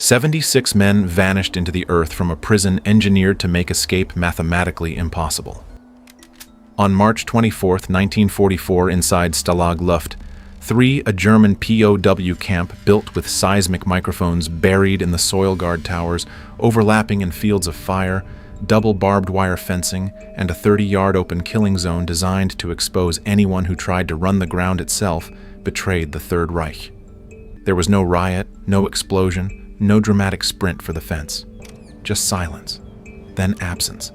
76 men vanished into the earth from a prison engineered to make escape mathematically impossible. On March 24, 1944, inside Stalag Luft 3, a German POW camp built with seismic microphones buried in the soil guard towers, overlapping in fields of fire, double barbed wire fencing, and a 30-yard open killing zone designed to expose anyone who tried to run the ground itself, betrayed the Third Reich. There was no riot, no explosion, no dramatic sprint for the fence. Just silence, then absence.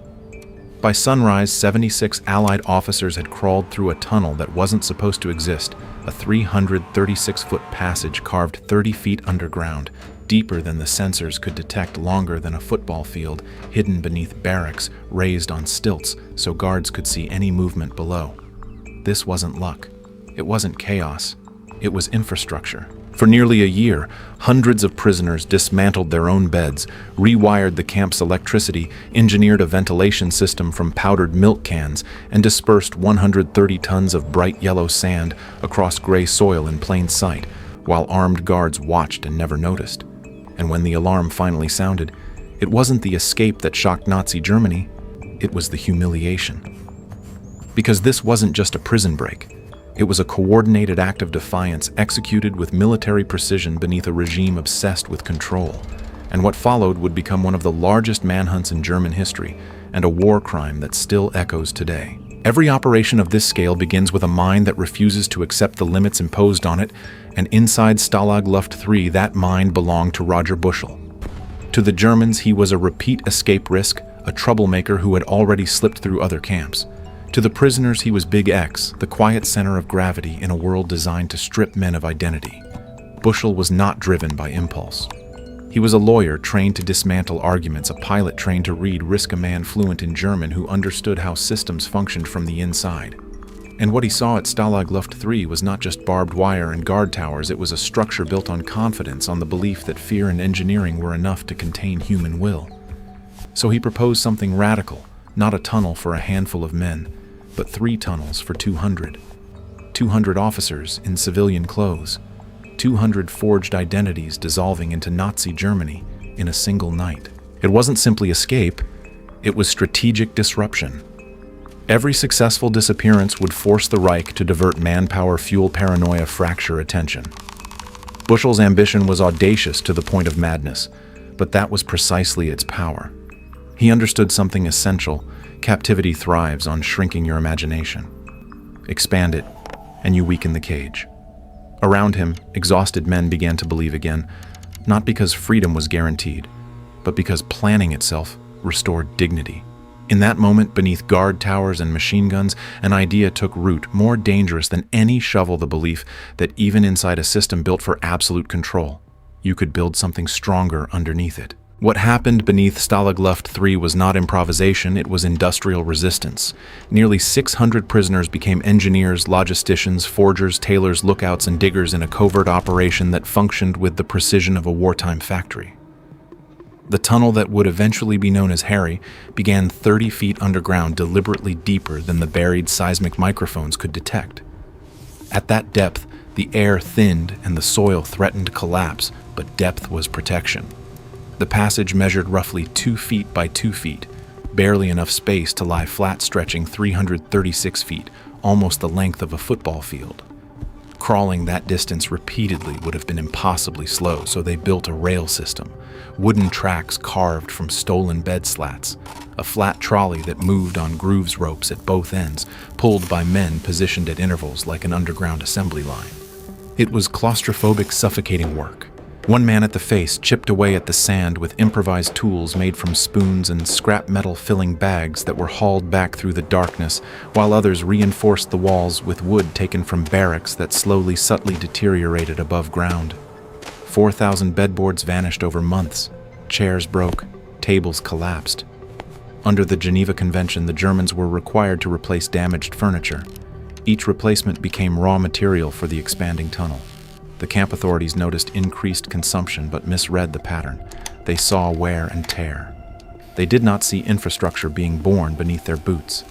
By sunrise, 76 Allied officers had crawled through a tunnel that wasn't supposed to exist, a 336-foot passage carved 30 feet underground, deeper than the sensors could detect, longer than a football field, hidden beneath barracks, raised on stilts so guards could see any movement below. This wasn't luck. It wasn't chaos. It was infrastructure. For nearly a year, hundreds of prisoners dismantled their own beds, rewired the camp's electricity, engineered a ventilation system from powdered milk cans, and dispersed 130 tons of bright yellow sand across gray soil in plain sight, while armed guards watched and never noticed. And when the alarm finally sounded, it wasn't the escape that shocked Nazi Germany, it was the humiliation. Because this wasn't just a prison break. It was a coordinated act of defiance executed with military precision beneath a regime obsessed with control. And what followed would become one of the largest manhunts in German history, and a war crime that still echoes today. Every operation of this scale begins with a mind that refuses to accept the limits imposed on it, and inside Stalag Luft 3, that mind belonged to Roger Bushel. To the Germans, he was a repeat escape risk, a troublemaker who had already slipped through other camps. To the prisoners, he was Big X, the quiet center of gravity in a world designed to strip men of identity. Bushel was not driven by impulse. He was a lawyer trained to dismantle arguments, a pilot trained to read risk, a man fluent in German who understood how systems functioned from the inside. And what he saw at Stalag Luft 3 was not just barbed wire and guard towers, it was a structure built on confidence, on the belief that fear and engineering were enough to contain human will. So he proposed something radical, not a tunnel for a handful of men, but 3 tunnels for 200. 200 officers in civilian clothes. 200 forged identities dissolving into Nazi Germany in a single night. It wasn't simply escape, it was strategic disruption. Every successful disappearance would force the Reich to divert manpower, fuel paranoia, fracture attention. Bushel's ambition was audacious to the point of madness, but that was precisely its power. He understood something essential. Captivity thrives on shrinking your imagination. Expand it, and you weaken the cage. Around him, exhausted men began to believe again, not because freedom was guaranteed, but because planning itself restored dignity. In that moment, beneath guard towers and machine guns, an idea took root, more dangerous than any shovel: the belief that even inside a system built for absolute control, you could build something stronger underneath it. What happened beneath Stalag Luft 3 was not improvisation, it was industrial resistance. Nearly 600 prisoners became engineers, logisticians, forgers, tailors, lookouts, and diggers in a covert operation that functioned with the precision of a wartime factory. The tunnel that would eventually be known as Harry began 30 feet underground, deliberately deeper than the buried seismic microphones could detect. At that depth, the air thinned and the soil threatened collapse, but depth was protection. The passage measured roughly 2 feet by 2 feet, barely enough space to lie flat, stretching 336 feet, almost the length of a football field. Crawling that distance repeatedly would have been impossibly slow, so they built a rail system, wooden tracks carved from stolen bed slats, a flat trolley that moved on grooves ropes at both ends, pulled by men positioned at intervals like an underground assembly line. It was claustrophobic, suffocating work. One man at the face chipped away at the sand with improvised tools made from spoons and scrap metal filling bags that were hauled back through the darkness, while others reinforced the walls with wood taken from barracks that slowly, subtly deteriorated above ground. 4,000 bedboards vanished over months. Chairs broke, tables collapsed. Under the Geneva Convention, the Germans were required to replace damaged furniture. Each replacement became raw material for the expanding tunnel. The camp authorities noticed increased consumption but misread the pattern. They saw wear and tear. They did not see infrastructure being born beneath their boots.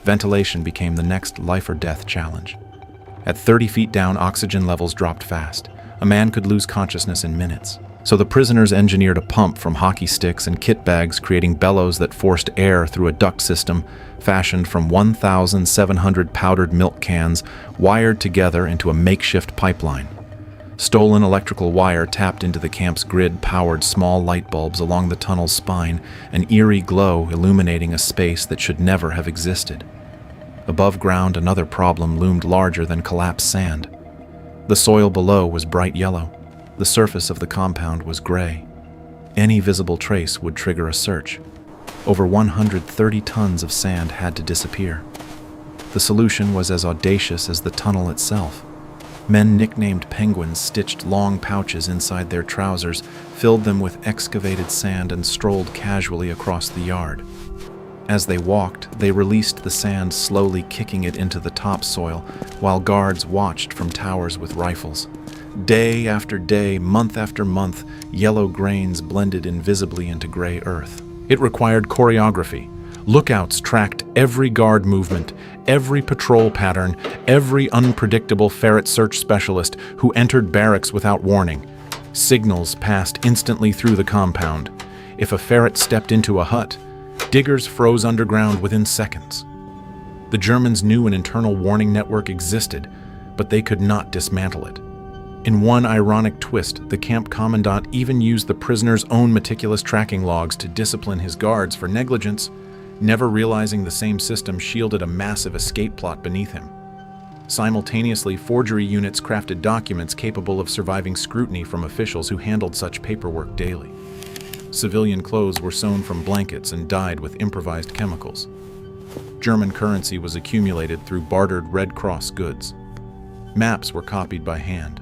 Ventilation became the next life or death challenge. At 30 feet down, oxygen levels dropped fast. A man could lose consciousness in minutes. So the prisoners engineered a pump from hockey sticks and kit bags, creating bellows that forced air through a duct system fashioned from 1,700 powdered milk cans wired together into a makeshift pipeline. Stolen electrical wire tapped into the camp's grid powered small light bulbs along the tunnel's spine, an eerie glow illuminating a space that should never have existed. Above ground, another problem loomed larger than collapsed sand. The soil below was bright yellow. The surface of the compound was gray. Any visible trace would trigger a search. Over 130 tons of sand had to disappear. The solution was as audacious as the tunnel itself. Men nicknamed penguins stitched long pouches inside their trousers, filled them with excavated sand, and strolled casually across the yard. As they walked, they released the sand, slowly kicking it into the topsoil, while guards watched from towers with rifles. Day after day, month after month, yellow grains blended invisibly into gray earth. It required choreography. Lookouts tracked every guard movement, every patrol pattern, every unpredictable ferret search specialist who entered barracks without warning. Signals passed instantly through the compound. If a ferret stepped into a hut, diggers froze underground within seconds. The Germans knew an internal warning network existed, but they could not dismantle it. In one ironic twist, the camp commandant even used the prisoner's own meticulous tracking logs to discipline his guards for negligence, never realizing the same system shielded a massive escape plot beneath him. Simultaneously, forgery units crafted documents capable of surviving scrutiny from officials who handled such paperwork daily. Civilian clothes were sewn from blankets and dyed with improvised chemicals. German currency was accumulated through bartered Red Cross goods. Maps were copied by hand.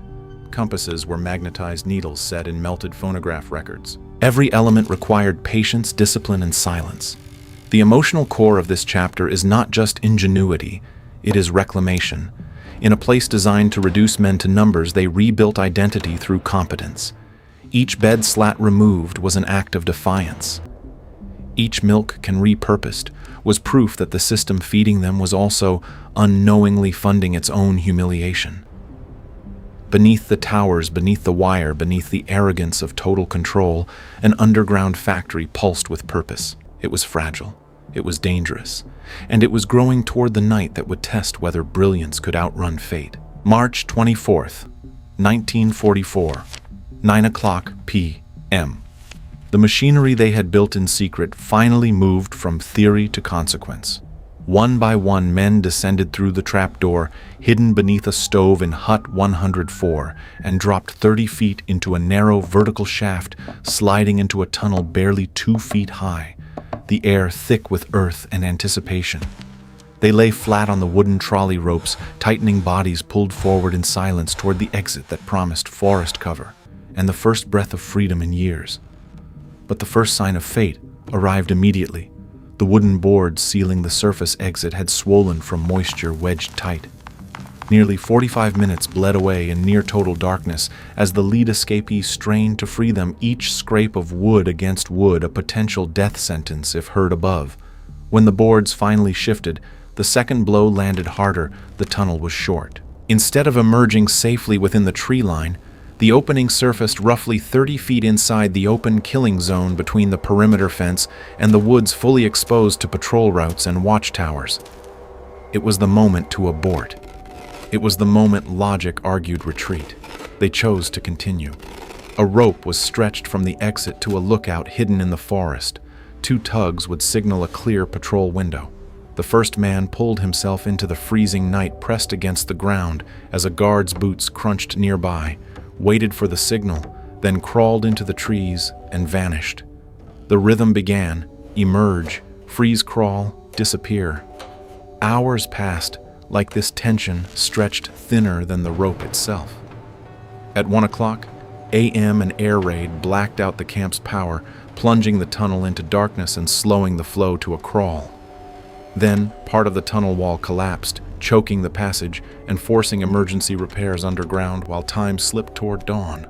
Compasses were magnetized needles set in melted phonograph records. Every element required patience, discipline, and silence. The emotional core of this chapter is not just ingenuity, it is reclamation. In a place designed to reduce men to numbers, they rebuilt identity through competence. Each bed slat removed was an act of defiance. Each milk can repurposed was proof that the system feeding them was also unknowingly funding its own humiliation. Beneath the towers, beneath the wire, beneath the arrogance of total control, an underground factory pulsed with purpose. It was fragile. It was dangerous. And it was growing toward the night that would test whether brilliance could outrun fate. March 24th, 1944, 9:00 p.m. The machinery they had built in secret finally moved from theory to consequence. One by one, men descended through the trapdoor, hidden beneath a stove in Hut 104, and dropped 30 feet into a narrow vertical shaft, sliding into a tunnel barely 2 feet high, the air thick with earth and anticipation. They lay flat on the wooden trolley ropes, tightening bodies pulled forward in silence toward the exit that promised forest cover and the first breath of freedom in years. But the first sign of fate arrived immediately. The wooden boards sealing the surface exit had swollen from moisture wedged tight. Nearly 45 minutes bled away in near-total darkness as the lead escapees strained to free them, each scrape of wood against wood a potential death sentence if heard above. When the boards finally shifted, the second blow landed harder. The tunnel was short. Instead of emerging safely within the tree line, the opening surfaced roughly 30 feet inside the open killing zone between the perimeter fence and the woods fully exposed to patrol routes and watchtowers. It was the moment to abort. It was the moment logic argued retreat. They chose to continue. A rope was stretched from the exit to a lookout hidden in the forest. 2 tugs would signal a clear patrol window. The first man pulled himself into the freezing night, pressed against the ground as a guard's boots crunched nearby, waited for the signal, then crawled into the trees and vanished. The rhythm began: emerge, freeze crawl, disappear. Hours passed, like this tension stretched thinner than the rope itself. At 1:00 a.m., an air raid blacked out the camp's power, plunging the tunnel into darkness and slowing the flow to a crawl. Then, part of the tunnel wall collapsed, choking the passage and forcing emergency repairs underground while time slipped toward dawn.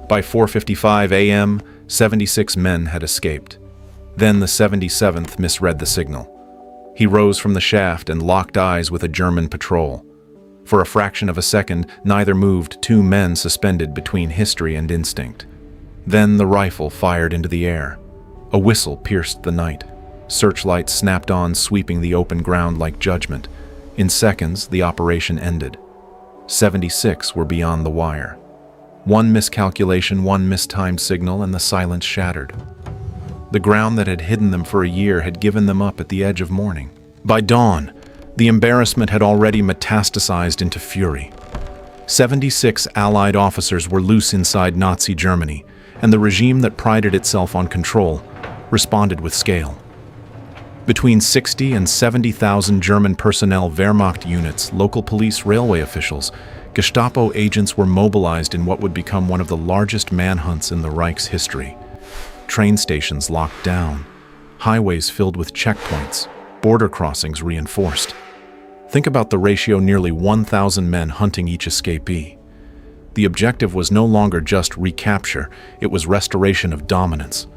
By 4:55 a.m., 76 men had escaped. Then the 77th misread the signal. He rose from the shaft and locked eyes with a German patrol. For a fraction of a second, neither moved, 2 men suspended between history and instinct. Then the rifle fired into the air. A whistle pierced the night. Searchlights snapped on, sweeping the open ground like judgment. In seconds, the operation ended. 76 were beyond the wire. One miscalculation, one mistimed signal, and the silence shattered. The ground that had hidden them for a year had given them up at the edge of morning. By dawn, the embarrassment had already metastasized into fury. 76 Allied officers were loose inside Nazi Germany, and the regime that prided itself on control responded with scale. Between 60 and 70,000 German personnel, Wehrmacht units, local police, railway officials, Gestapo agents were mobilized in what would become one of the largest manhunts in the Reich's history. Train stations locked down, highways filled with checkpoints, border crossings reinforced. Think about the ratio: nearly 1,000 men hunting each escapee. The objective was no longer just recapture, it was restoration of dominance.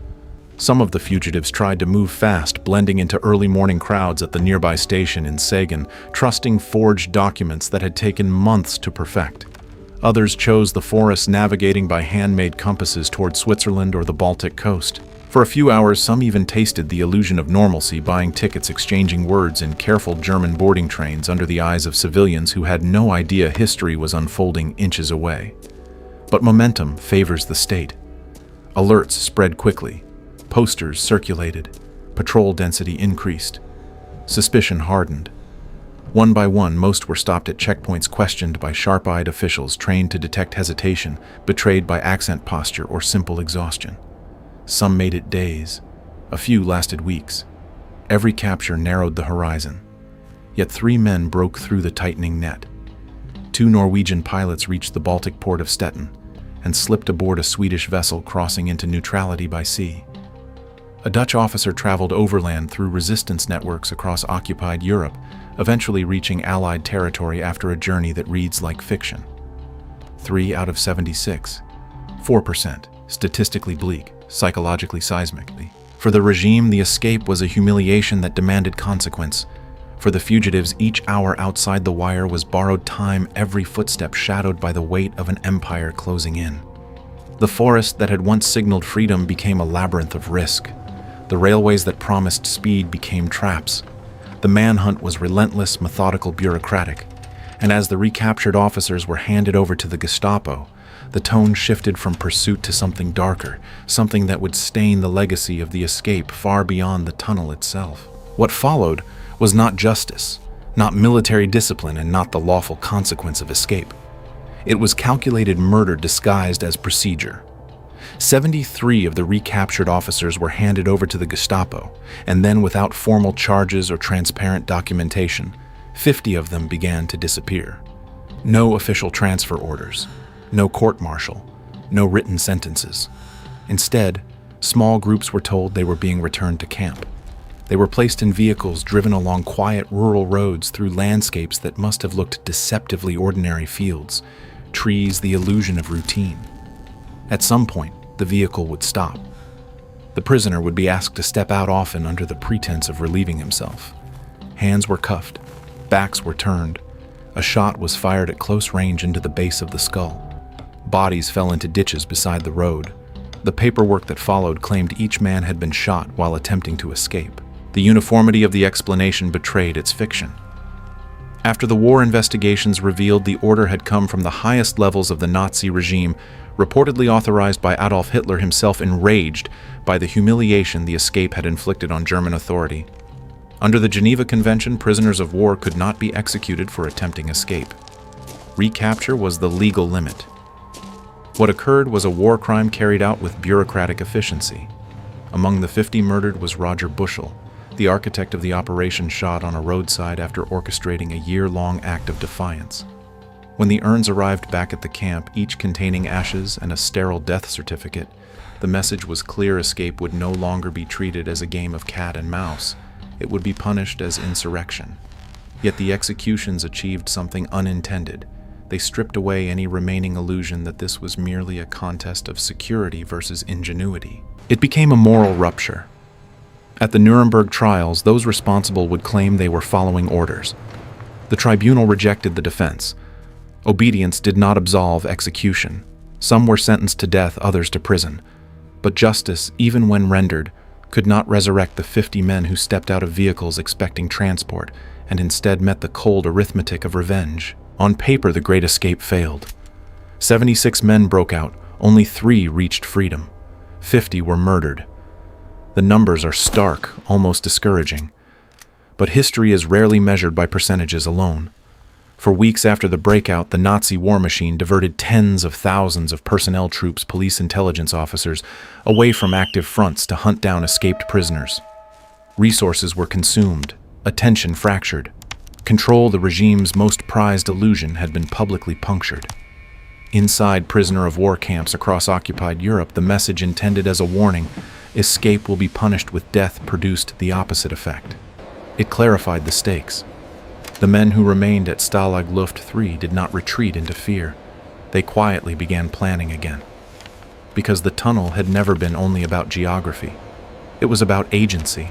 Some of the fugitives tried to move fast, blending into early morning crowds at the nearby station in Sagan, trusting forged documents that had taken months to perfect. Others chose the forest, navigating by handmade compasses toward Switzerland or the Baltic coast. For a few hours, some even tasted the illusion of normalcy, buying tickets, exchanging words in careful German boarding trains under the eyes of civilians who had no idea history was unfolding inches away. But momentum favors the state. Alerts spread quickly. Posters circulated. Patrol density increased. Suspicion hardened. One by one, most were stopped at checkpoints, questioned by sharp-eyed officials trained to detect hesitation, betrayed by accent, posture, or simple exhaustion. Some made it days. A few lasted weeks. Every capture narrowed the horizon. Yet 3 men broke through the tightening net. 2 Norwegian pilots reached the Baltic port of Stettin and slipped aboard a Swedish vessel crossing into neutrality by sea. A Dutch officer traveled overland through resistance networks across occupied Europe, eventually reaching Allied territory after a journey that reads like fiction. 3 out of 76. 4%. Statistically bleak, psychologically seismic. For the regime, the escape was a humiliation that demanded consequence. For the fugitives, each hour outside the wire was borrowed time, every footstep shadowed by the weight of an empire closing in. The forest that had once signaled freedom became a labyrinth of risk. The railways that promised speed became traps. The manhunt was relentless, methodical, bureaucratic. And as the recaptured officers were handed over to the Gestapo, the tone shifted from pursuit to something darker, something that would stain the legacy of the escape far beyond the tunnel itself. What followed was not justice, not military discipline, and not the lawful consequence of escape. It was calculated murder disguised as procedure. 73 of the recaptured officers were handed over to the Gestapo, and then, without formal charges or transparent documentation, 50 of them began to disappear. No official transfer orders, no court-martial, no written sentences. Instead, small groups were told they were being returned to camp. They were placed in vehicles driven along quiet rural roads through landscapes that must have looked deceptively ordinary: fields, trees, the illusion of routine. At some point, the vehicle would stop. The prisoner would be asked to step out, often under the pretense of relieving himself. Hands were cuffed, backs were turned. A shot was fired at close range into the base of the skull. Bodies fell into ditches beside the road. The paperwork that followed claimed each man had been shot while attempting to escape. The uniformity of the explanation betrayed its fiction. After the war investigations revealed the order had come from the highest levels of the Nazi regime, reportedly authorized by Adolf Hitler himself, enraged by the humiliation the escape had inflicted on German authority. Under the Geneva Convention, prisoners of war could not be executed for attempting escape. Recapture was the legal limit. What occurred was a war crime carried out with bureaucratic efficiency. Among the 50 murdered was Roger Bushel, the architect of the operation, shot on a roadside after orchestrating a year-long act of defiance. When the urns arrived back at the camp, each containing ashes and a sterile death certificate, the message was clear: escape would no longer be treated as a game of cat and mouse. It would be punished as insurrection. Yet the executions achieved something unintended. They stripped away any remaining illusion that this was merely a contest of security versus ingenuity. It became a moral rupture. At the Nuremberg trials, those responsible would claim they were following orders. The tribunal rejected the defense. Obedience did not absolve execution. Some were sentenced to death, others to prison. But justice, even when rendered, could not resurrect the 50 men who stepped out of vehicles expecting transport and instead met the cold arithmetic of revenge. On paper, the Great Escape failed. 76 men broke out, only 3 reached freedom. 50 were murdered. The numbers are stark, almost discouraging. But history is rarely measured by percentages alone. For weeks after the breakout, the Nazi war machine diverted tens of thousands of personnel troops, police intelligence officers, away from active fronts to hunt down escaped prisoners. Resources were consumed, attention fractured. Control, the regime's most prized illusion, had been publicly punctured. Inside prisoner of war camps across occupied Europe, the message intended as a warning, escape will be punished with death, produced the opposite effect. It clarified the stakes. The men who remained at Stalag Luft 3 did not retreat into fear. They quietly began planning again. Because the tunnel had never been only about geography. It was about agency.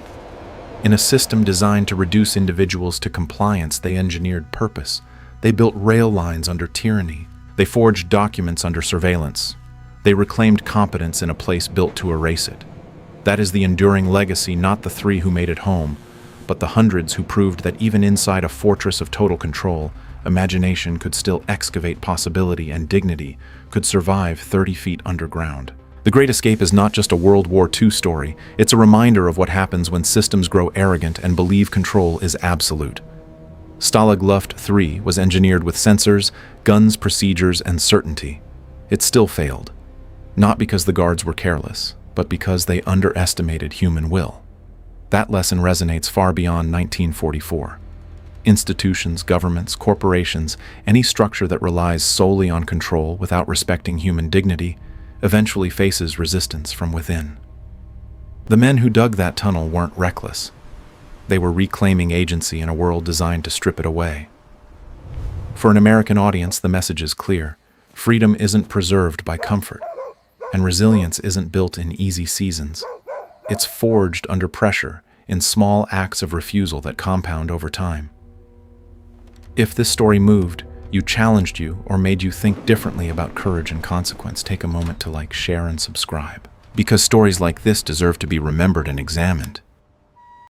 In a system designed to reduce individuals to compliance, they engineered purpose. They built rail lines under tyranny. They forged documents under surveillance. They reclaimed competence in a place built to erase it. That is the enduring legacy, not the 3 who made it home, but the hundreds who proved that even inside a fortress of total control, imagination could still excavate possibility, and dignity could survive 30 feet underground. The Great Escape is not just a World War II story, it's a reminder of what happens when systems grow arrogant and believe control is absolute. Stalag Luft 3 was engineered with sensors, guns, procedures, and certainty. It still failed. Not because the guards were careless, but because they underestimated human will. That lesson resonates far beyond 1944. Institutions, governments, corporations, any structure that relies solely on control without respecting human dignity, eventually faces resistance from within. The men who dug that tunnel weren't reckless. They were reclaiming agency in a world designed to strip it away. For an American audience, the message is clear. Freedom isn't preserved by comfort, and resilience isn't built in easy seasons. It's forged under pressure, in small acts of refusal that compound over time. If this story moved you, challenged you, or made you think differently about courage and consequence, take a moment to like, share, and subscribe. Because stories like this deserve to be remembered and examined.